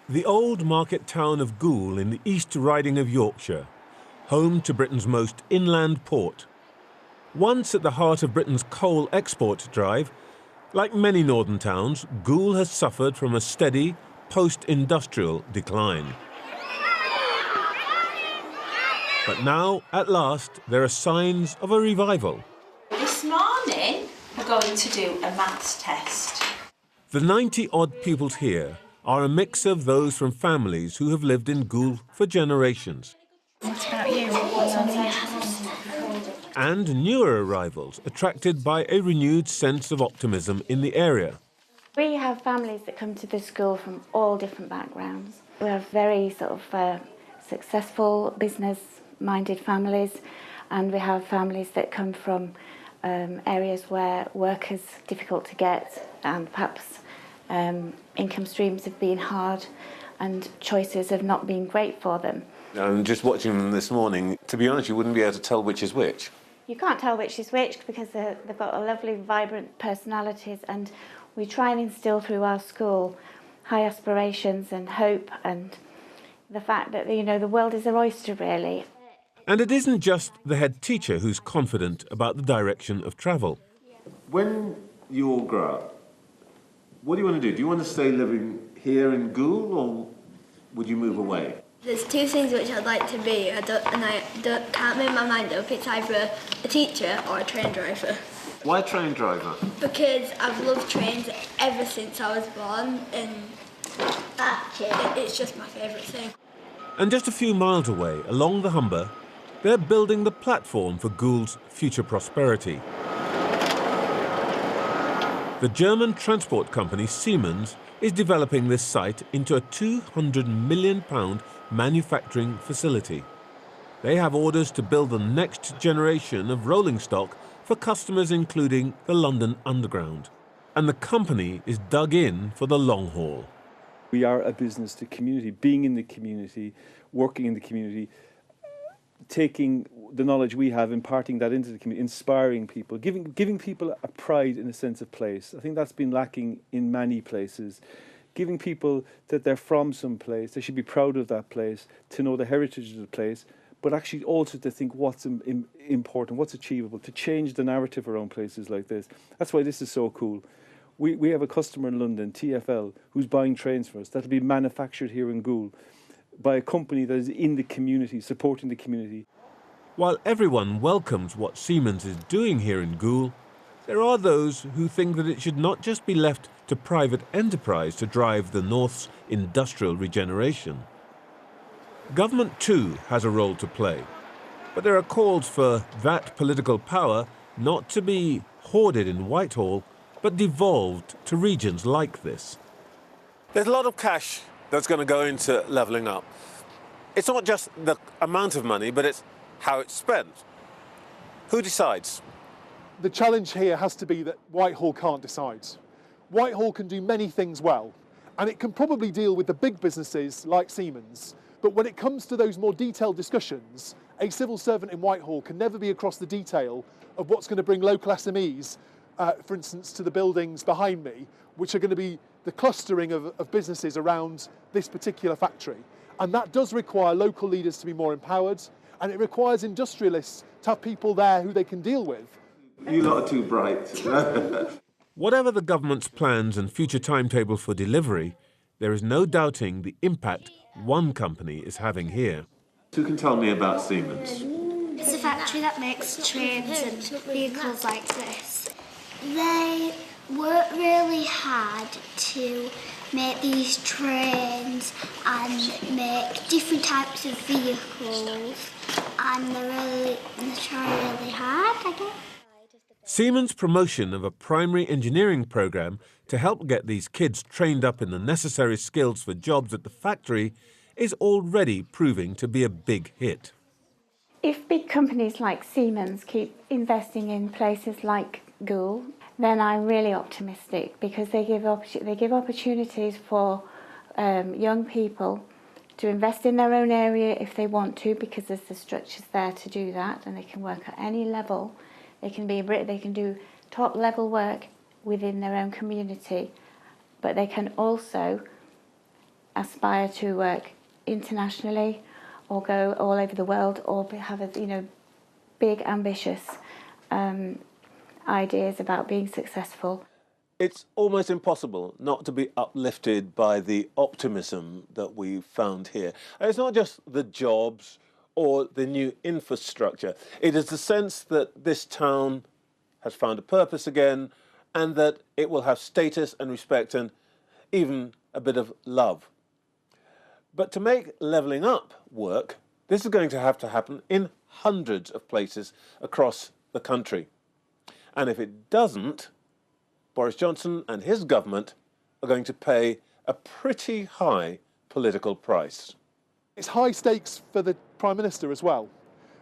The old market town of Goole in the East Riding of Yorkshire, home to Britain's most inland port. Once at the heart of Britain's coal export drive, like many northern towns, Goole has suffered from a steady post-industrial decline. But now, at last, there are signs of a revival. This morning, we're going to do a maths test. The 90-odd pupils here are a mix of those from families who have lived in Goole for generations. What about you? And newer arrivals attracted by a renewed sense of optimism in the area. We have families that come to the school from all different backgrounds. We have very sort of successful business-minded families, and we have families that come from areas where work is difficult to get and perhaps income streams have been hard and choices have not been great for them. And just watching them this morning, to be honest, you wouldn't be able to tell which is which. You can't tell which is which because they've got a lovely, vibrant personalities, and we try and instill through our school high aspirations and hope and the fact that, you know, the world is their oyster, really. And it isn't just the head teacher who's confident about the direction of travel. When you all grow up, what do you want to do? Do you want to stay living here in Goole, or would you move away? There's two things which I'd like to be, can't make my mind up. It's either a teacher or a train driver. Why train driver? Because I've loved trains ever since I was born, and it's just my favourite thing. And just a few miles away, along the Humber, they're building the platform for Goole's future prosperity. The German transport company Siemens is developing this site into a £200 million manufacturing facility. They have orders to build the next generation of rolling stock for customers including the London Underground. And the company is dug in for the long haul. We are a business to community, being in the community, working in the community, taking the knowledge we have, imparting that into the community, inspiring people, giving people a pride in a sense of place. I think that's been lacking in many places. Giving people that they're from some place, they should be proud of that place, to know the heritage of the place, but actually also to think what's important, what's achievable, to change the narrative around places like this. That's why this is so cool. We have a customer in London, TfL, who's buying trains for us. That'll be manufactured here in Goole by a company that is in the community, supporting the community. While everyone welcomes what Siemens is doing here in Goole, there are those who think that it should not just be left to private enterprise to drive the North's industrial regeneration. Government too has a role to play, but there are calls for that political power not to be hoarded in Whitehall, but devolved to regions like this. There's a lot of cash that's going to go into levelling up. It's not just the amount of money, but it's how it's spent. Who decides? The challenge here has to be that Whitehall can't decide. Whitehall can do many things well, and it can probably deal with the big businesses like Siemens, but when it comes to those more detailed discussions, a civil servant in Whitehall can never be across the detail of what's going to bring local SMEs, for instance, to the buildings behind me, which are going to be the clustering of businesses around this particular factory. And that does require local leaders to be more empowered, and it requires industrialists to have people there who they can deal with. You lot are too bright. Whatever the government's plans and future timetable for delivery, there is no doubting the impact one company is having here. Who can tell me about Siemens? It's a factory that makes trains and vehicles like this. They work really hard to make these trains and make different types of vehicles, and they try really hard, I guess. Siemens' promotion of a primary engineering programme to help get these kids trained up in the necessary skills for jobs at the factory is already proving to be a big hit. If big companies like Siemens keep investing in places like Goole, then I'm really optimistic, because they give opportunities for young people to invest in their own area if they want to, because there's the structures there to do that, and they can work at any level. They can do top level work within their own community, but they can also aspire to work internationally or go all over the world or have a, big ambitious ideas about being successful. It's almost impossible not to be uplifted by the optimism that we've found here. And it's not just the jobs or the new infrastructure. It is the sense that this town has found a purpose again and that it will have status and respect and even a bit of love. But to make levelling up work, this is going to happen in hundreds of places across the country. And if it doesn't, Boris Johnson and his government are going to pay a pretty high political price. It's high stakes for the Prime Minister as well,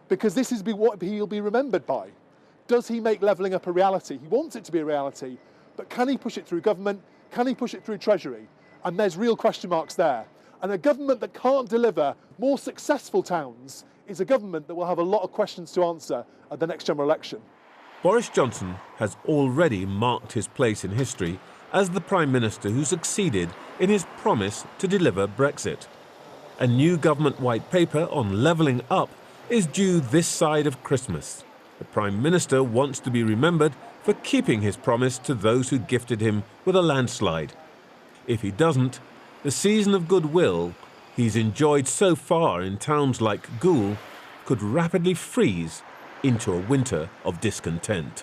because this is what he'll be remembered by. Does he make levelling up a reality? He wants it to be a reality, but can he push it through government? Can he push it through Treasury? And there's real question marks there. And a government that can't deliver more successful towns is a government that will have a lot of questions to answer at the next general election. Boris Johnson has already marked his place in history as the Prime Minister who succeeded in his promise to deliver Brexit. A new government white paper on levelling up is due this side of Christmas. The Prime Minister wants to be remembered for keeping his promise to those who gifted him with a landslide. If he doesn't, the season of goodwill he's enjoyed so far in towns like Goole could rapidly freeze into a winter of discontent.